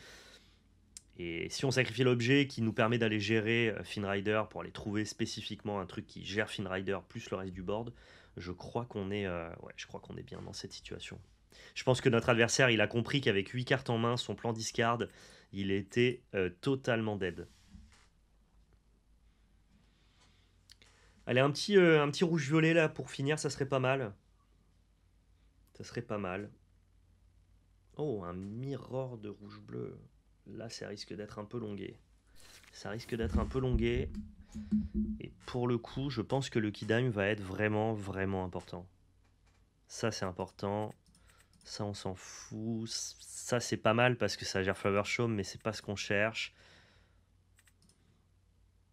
Et si on sacrifie l'objet qui nous permet d'aller gérer Finrider pour aller trouver spécifiquement un truc qui gère Finrider plus le reste du board, je crois qu'on est, je crois qu'on est bien dans cette situation. Je pense que notre adversaire, il a compris qu'avec 8 cartes en main, son plan discard, il était totalement dead. Allez, un petit rouge-violet là pour finir, ça serait pas mal. Ça serait pas mal. Oh, un mirror de rouge-bleu. Là, ça risque d'être un peu longué. Ça risque d'être un peu longué. Et pour le coup, je pense que le Kidime va être vraiment, vraiment important. Ça, c'est important. Ça, on s'en fout. Ça, c'est pas mal parce que ça gère Flower Show, mais c'est pas ce qu'on cherche.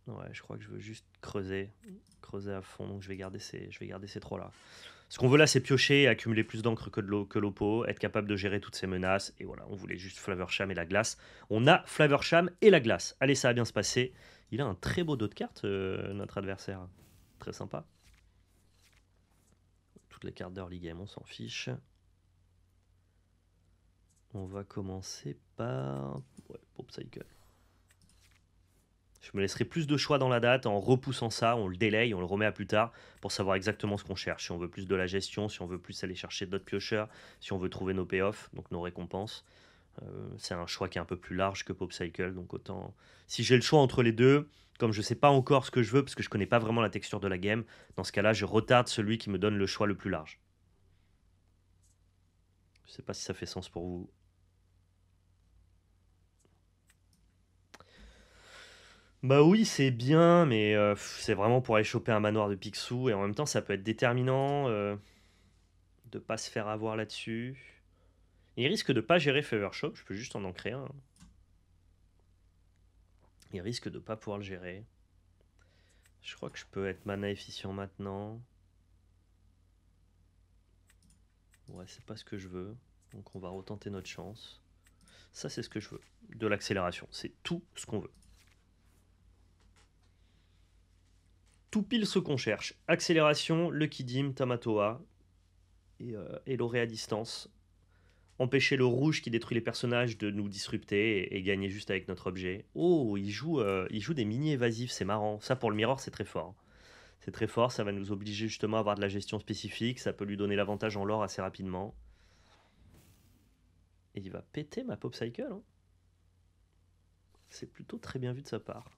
Ouais, je crois que je veux juste creuser. Creuser à fond. Donc, je vais garder ces trois-là. Ce qu'on veut là, c'est piocher, accumuler plus d'encre que l'Oppo, être capable de gérer toutes ces menaces. Et voilà, on voulait juste Flavorsham et la glace. On a Flavorsham et la glace. Allez, ça va bien se passer. Il a un très beau dos de cartes, notre adversaire. Très sympa. Toutes les cartes d'early game, on s'en fiche. On va commencer par... Ouais, Pop Cycle. Je me laisserai plus de choix dans la date en repoussant ça, on le délaye, on le remet à plus tard pour savoir exactement ce qu'on cherche. Si on veut plus de la gestion, si on veut plus aller chercher d'autres piocheurs, si on veut trouver nos payoffs, donc nos récompenses. C'est un choix qui est un peu plus large que Pop Cycle, donc autant... Si j'ai le choix entre les deux, comme je ne sais pas encore ce que je veux, parce que je ne connais pas vraiment la texture de la game, dans ce cas-là, je retarde celui qui me donne le choix le plus large. Je ne sais pas si ça fait sens pour vous. Bah oui, c'est bien, mais c'est vraiment pour aller choper un manoir de Picsou, et en même temps, ça peut être déterminant. de pas se faire avoir là-dessus. Il risque de pas gérer Fever Shop, je peux juste en créer un. Il risque de pas pouvoir le gérer. Je crois que je peux être mana efficient maintenant. Ouais, c'est pas ce que je veux. Donc on va retenter notre chance. Ça, c'est ce que je veux. De l'accélération. C'est tout ce qu'on veut. Tout pile ce qu'on cherche. Accélération, Lucky Dim, Tamatoa et l'orée à distance. Empêcher le rouge qui détruit les personnages de nous disrupter et gagner juste avec notre objet. Oh, il joue des mini évasifs, c'est marrant. Ça, pour le mirror, c'est très fort. C'est très fort, ça va nous obliger justement à avoir de la gestion spécifique. Ça peut lui donner l'avantage en lore assez rapidement. Et il va péter ma Pop Cycle. Hein. C'est plutôt très bien vu de sa part.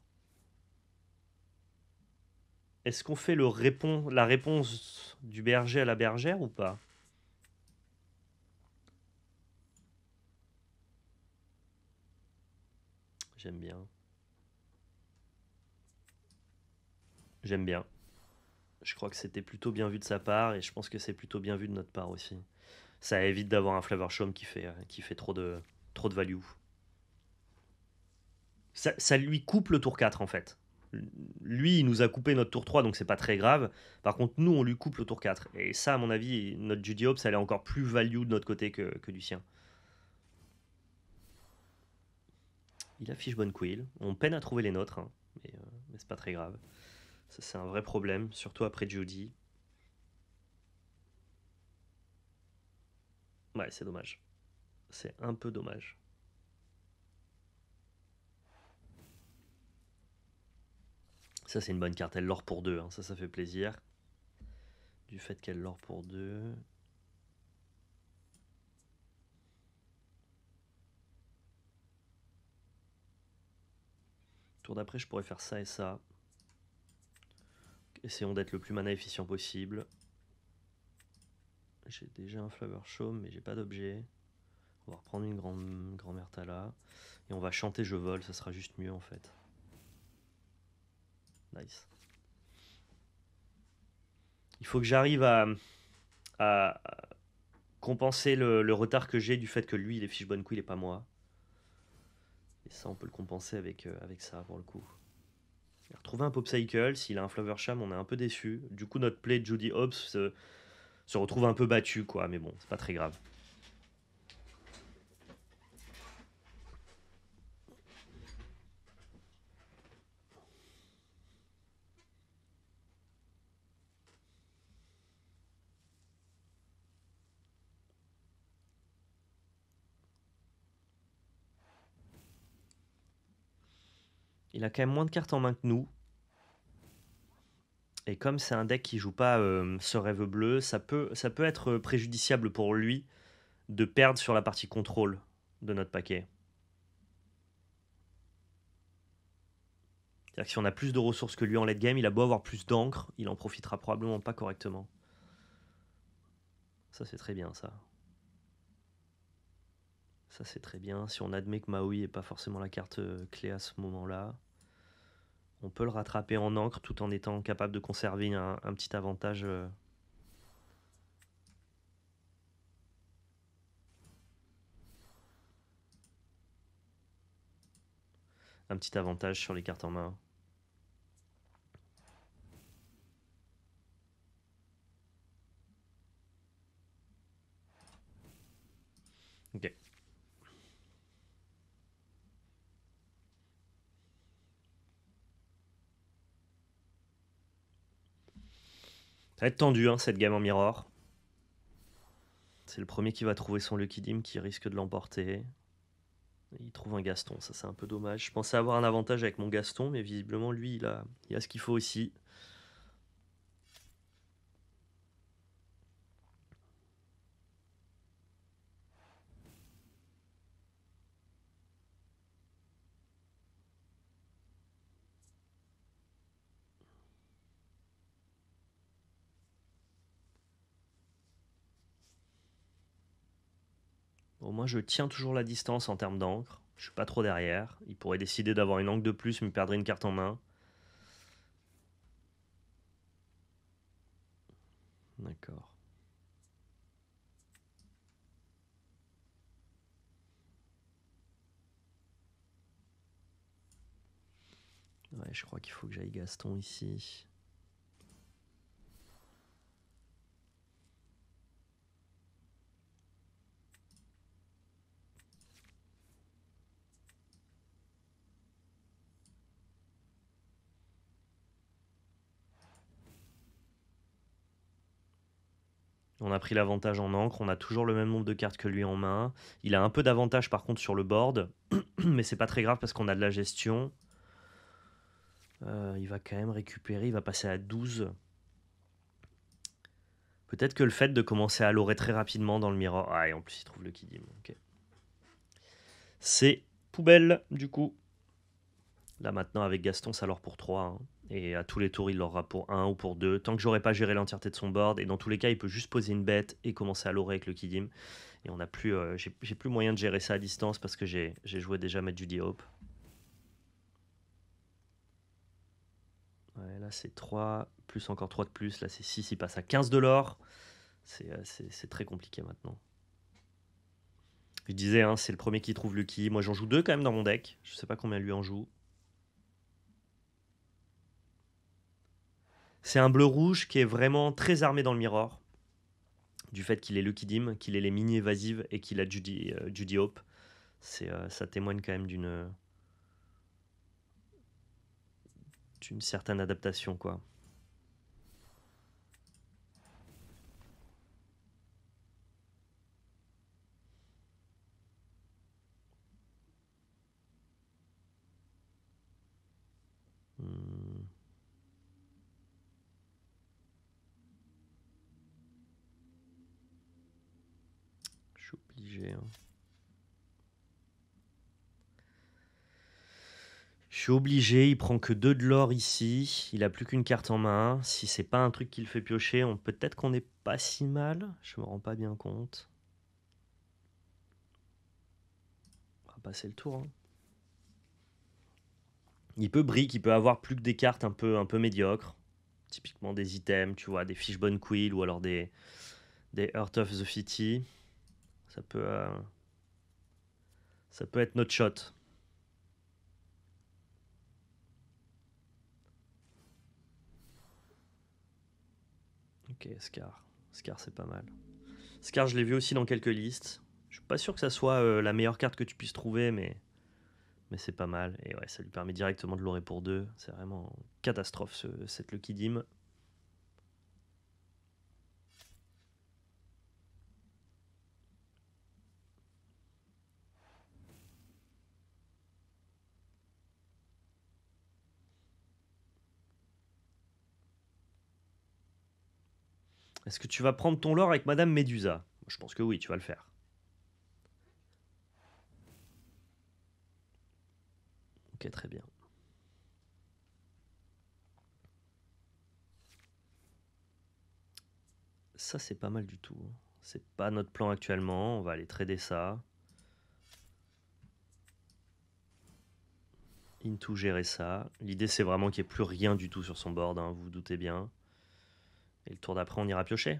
Est-ce qu'on fait la réponse du berger à la bergère ou pas? J'aime bien. J'aime bien. Je crois que c'était plutôt bien vu de sa part et je pense que c'est plutôt bien vu de notre part aussi. Ça évite d'avoir un Flavor Shome qui fait trop de value. Ça lui coupe le tour 4 en fait. Lui, il nous a coupé notre tour 3, donc c'est pas très grave. Par contre, nous, on lui coupe le tour 4. Et ça, à mon avis, notre Judy Hopps, elle est encore plus value de notre côté que du sien. Il affiche bonne quill. On peine à trouver les nôtres, hein, mais c'est pas très grave. Ça, c'est un vrai problème, surtout après Judy. Ouais, c'est dommage. C'est un peu dommage. Ça, c'est une bonne carte. Elle l'or pour 2. Hein. Ça fait plaisir. Du fait qu'elle l'or pour 2. Tour d'après, je pourrais faire ça et ça. Essayons d'être le plus mana efficient possible. J'ai déjà un Flavor Shome, mais j'ai pas d'objet. On va reprendre une grand-mère Tala. Et on va chanter Je vole, ça sera juste mieux en fait. Nice. Il faut que j'arrive à compenser le retard que j'ai du fait que lui il est fiche bonne couille et pas moi. Et ça on peut le compenser avec ça pour le coup. Il a retrouvé un Popcycle, s'il a un Flowersham on est un peu déçu. Du coup notre play de Judy Hopps se retrouve un peu battu quoi, mais bon c'est pas très grave. Il a quand même moins de cartes en main que nous. Et comme c'est un deck qui joue pas ce rêve bleu, ça peut être préjudiciable pour lui de perdre sur la partie contrôle de notre paquet. C'est-à-dire que si on a plus de ressources que lui en late game, il a beau avoir plus d'encre, il en profitera probablement pas correctement. Ça c'est très bien ça. Ça c'est très bien. Si on admet que Maui n'est pas forcément la carte clé à ce moment-là, on peut le rattraper en encre tout en étant capable de conserver un petit avantage. Un petit avantage sur les cartes en main. Ok. Ça va être tendu hein, cette game en mirror. C'est le premier qui va trouver son Lucky Dim qui risque de l'emporter. Il trouve un Gaston, ça c'est un peu dommage. Je pensais avoir un avantage avec mon Gaston, mais visiblement lui il a ce qu'il faut aussi. Bon, moi je tiens toujours la distance en termes d'encre. Je suis pas trop derrière. Il pourrait décider d'avoir une encre de plus, mais perdrait une carte en main. D'accord. Ouais, je crois qu'il faut que j'aille Gaston ici. On a pris l'avantage en encre, on a toujours le même nombre de cartes que lui en main. Il a un peu d'avantage par contre sur le board, mais c'est pas très grave parce qu'on a de la gestion. Il va quand même récupérer, il va passer à 12. Peut-être que le fait de commencer à lorer très rapidement dans le mirror... Ah, et en plus il trouve le Kidim. Okay. C'est poubelle du coup. Là maintenant avec Gaston ça lore pour 3. Hein. Et à tous les tours il l'aura pour 1 ou pour 2. Tant que j'aurai pas géré l'entièreté de son board. Et dans tous les cas il peut juste poser une bête et commencer à lorer avec le Kidim. Et on a plus, j'ai plus moyen de gérer ça à distance parce que j'ai joué déjà Mad Judy Hope. Ouais, là c'est 3, plus encore 3 de plus. Là c'est 6, il passe à 15 de l'or. C'est très compliqué maintenant. Je disais, hein, c'est le premier qui trouve le ki. Moi j'en joue 2 quand même dans mon deck. Je sais pas combien lui en joue. C'est un bleu-rouge qui est vraiment très armé dans le mirror. Du fait qu'il ait le Kidim, qu'il ait les mini évasives et qu'il a Judy Hope. Ça témoigne quand même d'une certaine adaptation, quoi. Hmm. Je suis obligé. Hein. Je suis obligé, il prend que 2 de l'or ici. Il a plus qu'une carte en main. Si c'est pas un truc qu'il fait piocher, peut-être qu'on n'est pas si mal. Je me rends pas bien compte. On va passer le tour. Hein. Il peut brick, il peut avoir plus que des cartes un peu médiocres. Typiquement des items, tu vois, des Fishbone Quill ou alors des Heart of the Fiti. Ça peut être notre shot. Ok, Scar. Scar, c'est pas mal. Scar, je l'ai vu aussi dans quelques listes. Je suis pas sûr que ça soit la meilleure carte que tu puisses trouver, mais c'est pas mal. Et ouais, ça lui permet directement de l'orer pour 2. C'est vraiment une catastrophe, cette Lucky Dim. Est-ce que tu vas prendre ton lore avec Madame Médusa? Je pense que oui, tu vas le faire. Ok, très bien. Ça, c'est pas mal du tout. C'est pas notre plan actuellement. On va aller trader ça. Into gérer ça. L'idée, c'est vraiment qu'il n'y ait plus rien du tout sur son board, hein, vous vous doutez bien. Et le tour d'après, on ira piocher.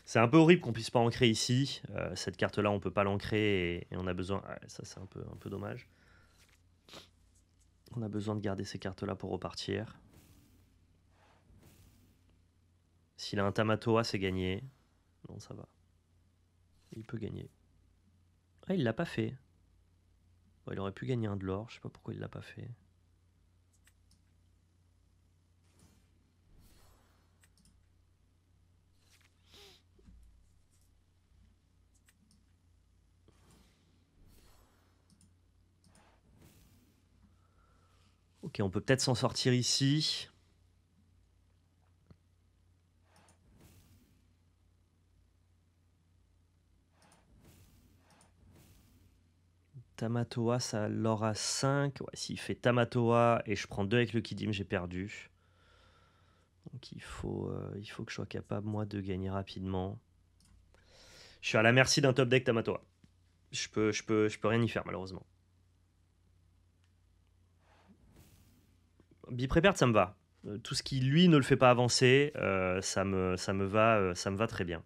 C'est un peu horrible qu'on puisse pas ancrer ici. Cette carte-là, on peut pas l'ancrer et on a besoin... Ouais, ça, c'est un peu dommage. On a besoin de garder ces cartes-là pour repartir. S'il a un Tamatoa, c'est gagné. Non, ça va. Il peut gagner. Ah, il l'a pas fait. Bon, il aurait pu gagner un de l'or. Je sais pas pourquoi il l'a pas fait. Ok, on peut peut-être s'en sortir ici. Tamatoa, ça l'aura 5. Ouais, s'il fait Tamatoa et je prends 2 avec le Kidim, j'ai perdu. Donc il faut que je sois capable, moi, de gagner rapidement. Je suis à la merci d'un top deck Tamatoa. Je peux rien y faire, malheureusement. Bipréperde, ça me va. Tout ce qui, lui, ne le fait pas avancer, ça me va très bien.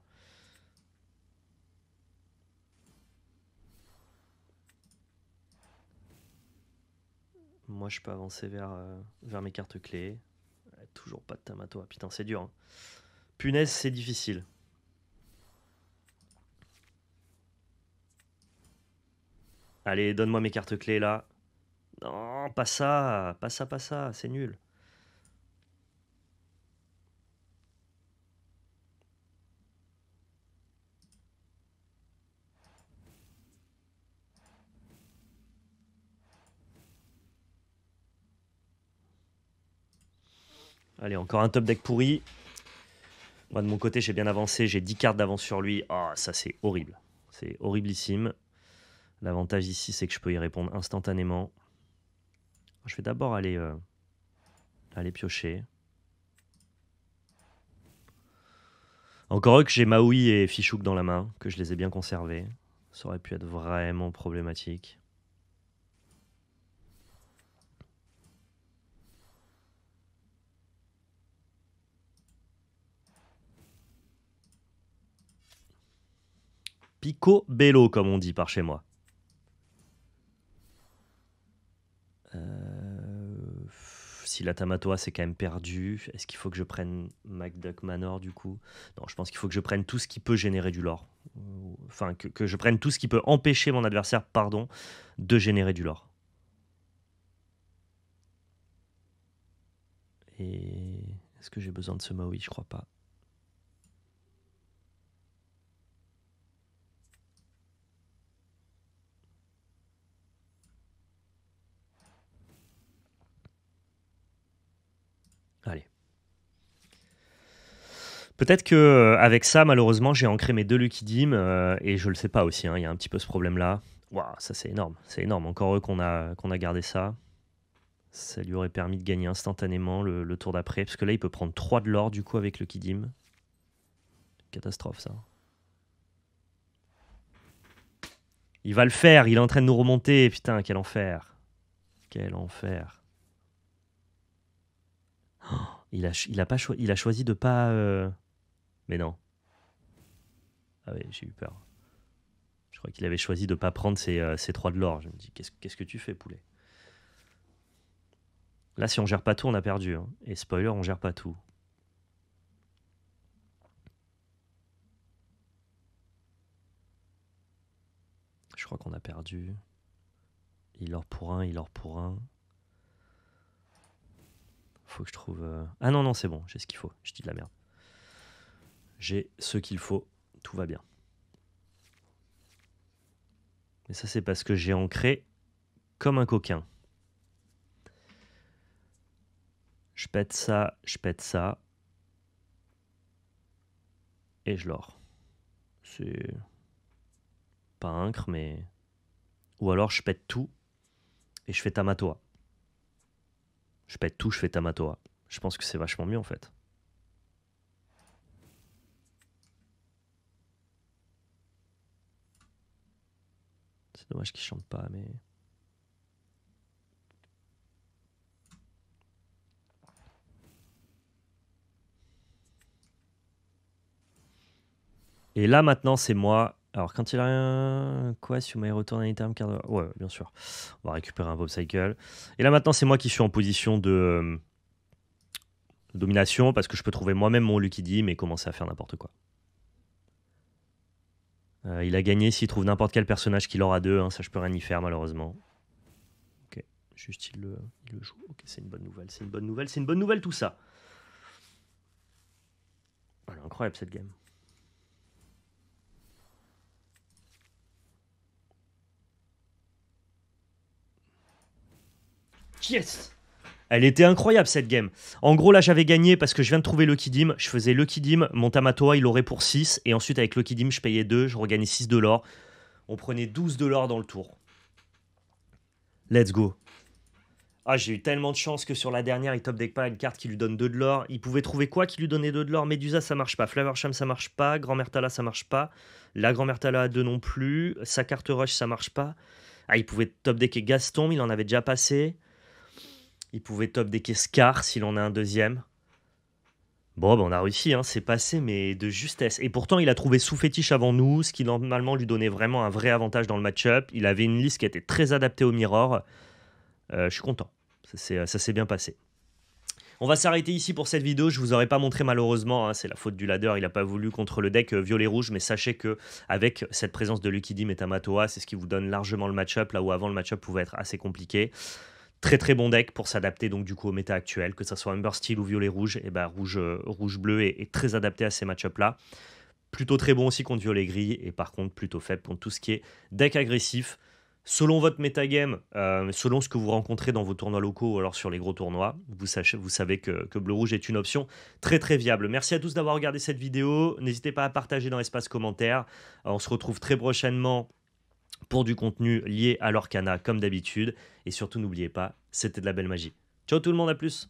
Moi, je peux avancer vers mes cartes clés. Toujours pas de Tamatoa. Putain, c'est dur. Hein. Punaise, c'est difficile. Allez, donne-moi mes cartes clés là. Non, pas ça. Pas ça, pas ça. C'est nul. Allez, encore un top deck pourri. Moi, de mon côté, j'ai bien avancé. J'ai 10 cartes d'avance sur lui. Ah, ça, c'est horrible. C'est horriblissime. L'avantage ici, c'est que je peux y répondre instantanément. Je vais d'abord aller piocher. Encore heureux que j'ai Maui et Fichouk dans la main, que je les ai bien conservés. Ça aurait pu être vraiment problématique. Picobello, comme on dit par chez moi. Si la Tamatoa c'est quand même perdu, est-ce qu'il faut que je prenne MacDuck Manor du coup? Non, je pense qu'il faut que je prenne tout ce qui peut générer du lore. Enfin, que je prenne tout ce qui peut empêcher mon adversaire, pardon, de générer du lore. Et est-ce que j'ai besoin de ce Maui? Je crois pas. Allez. Peut-être que avec ça, malheureusement, j'ai ancré mes 2 Lucky Dim et je le sais pas aussi. Hein, il y a un petit peu ce problème-là. Waouh, ça c'est énorme. C'est énorme. Encore heureux qu'on a gardé ça. Ça lui aurait permis de gagner instantanément le tour d'après. Parce que là, il peut prendre 3 de l'or du coup avec le Kidim. Catastrophe ça. Il va le faire. Il est en train de nous remonter. Putain, quel enfer. Quel enfer. Oh, il a choisi de pas... Mais non. Ah ouais, j'ai eu peur. Je crois qu'il avait choisi de pas prendre ses 3 de l'or. Je me dis, qu'est-ce que tu fais, poulet? Là, si on gère pas tout, on a perdu. Hein. Et spoiler, on gère pas tout. Je crois qu'on a perdu. Il or pour un, il or pour un. Faut que je trouve... Ah non, non, c'est bon, j'ai ce qu'il faut. Je dis de la merde. J'ai ce qu'il faut. Tout va bien. Mais ça, c'est parce que j'ai ancré comme un coquin. Je pète ça, je pète ça. Et je l'or. C'est pas incre, mais... Ou alors je pète tout et je fais Tamatoa. Je pète tout, je fais Tamatoa. Je pense que c'est vachement mieux en fait. C'est dommage qu'il chante pas, mais... Et là maintenant c'est moi. Alors quand il a rien... Quoi, si vous m'avez retourné un item card... Ouais, bien sûr. On va récupérer un Bob Cycle. Et là maintenant c'est moi qui suis en position de domination parce que je peux trouver moi-même mon Lucky Dim et commencer à faire n'importe quoi. Il a gagné s'il trouve n'importe quel personnage qu'il aura 2. Hein, ça je peux rien y faire malheureusement. Ok, juste il le joue. Ok, c'est une bonne nouvelle, c'est une bonne nouvelle, c'est une bonne nouvelle tout ça. Elle est incroyable cette game. Yes! Elle était incroyable cette game. En gros, là, j'avais gagné parce que je viens de trouver Lucky Dim. Je faisais Lucky Dim, mon Tamatoa, il aurait pour 6. Et ensuite, avec Lucky Dim, je payais 2. Je regagnais 6 de l'or. On prenait 12 de l'or dans le tour. Let's go. Ah, j'ai eu tellement de chance que sur la dernière, il top deck pas une carte qui lui donne 2 de l'or. Il pouvait trouver quoi qui lui donnait 2 de l'or? Medusa, ça marche pas. Flaversham, ça marche pas. Grand Mertala, ça marche pas. La Grand Mertala à 2 non plus. Sa carte rush, ça marche pas. Ah, il pouvait top decker Gaston, mais il en avait déjà passé. Il pouvait top decker Scar s'il en a un deuxième. Bon, ben on a réussi, hein, c'est passé, mais de justesse. Et pourtant, il a trouvé sous-fétiche avant nous, ce qui normalement lui donnait vraiment un vrai avantage dans le match-up. Il avait une liste qui était très adaptée au mirror. Je suis content. Ça s'est bien passé. On va s'arrêter ici pour cette vidéo. Je vous aurais pas montré malheureusement, hein, c'est la faute du ladder, il n'a pas voulu contre le deck violet-rouge, mais sachez que avec cette présence de Lucky Dim et Tamatoa, c'est ce qui vous donne largement le match-up, là où avant le match-up pouvait être assez compliqué. Très très bon deck pour s'adapter donc du coup au méta actuel, que ce soit Ember Steel ou violet-rouge, et ben rouge-bleu est très adapté à ces match-up là. Plutôt très bon aussi contre violet-gris, et par contre plutôt faible pour tout ce qui est deck agressif. Selon votre metagame, selon ce que vous rencontrez dans vos tournois locaux ou alors sur les gros tournois, vous savez que bleu-rouge est une option très très viable. Merci à tous d'avoir regardé cette vidéo. N'hésitez pas à partager dans l'espace commentaire. On se retrouve très prochainement pour du contenu lié à l'Orcana comme d'habitude. Et surtout, n'oubliez pas, c'était de la belle magie. Ciao tout le monde, à plus!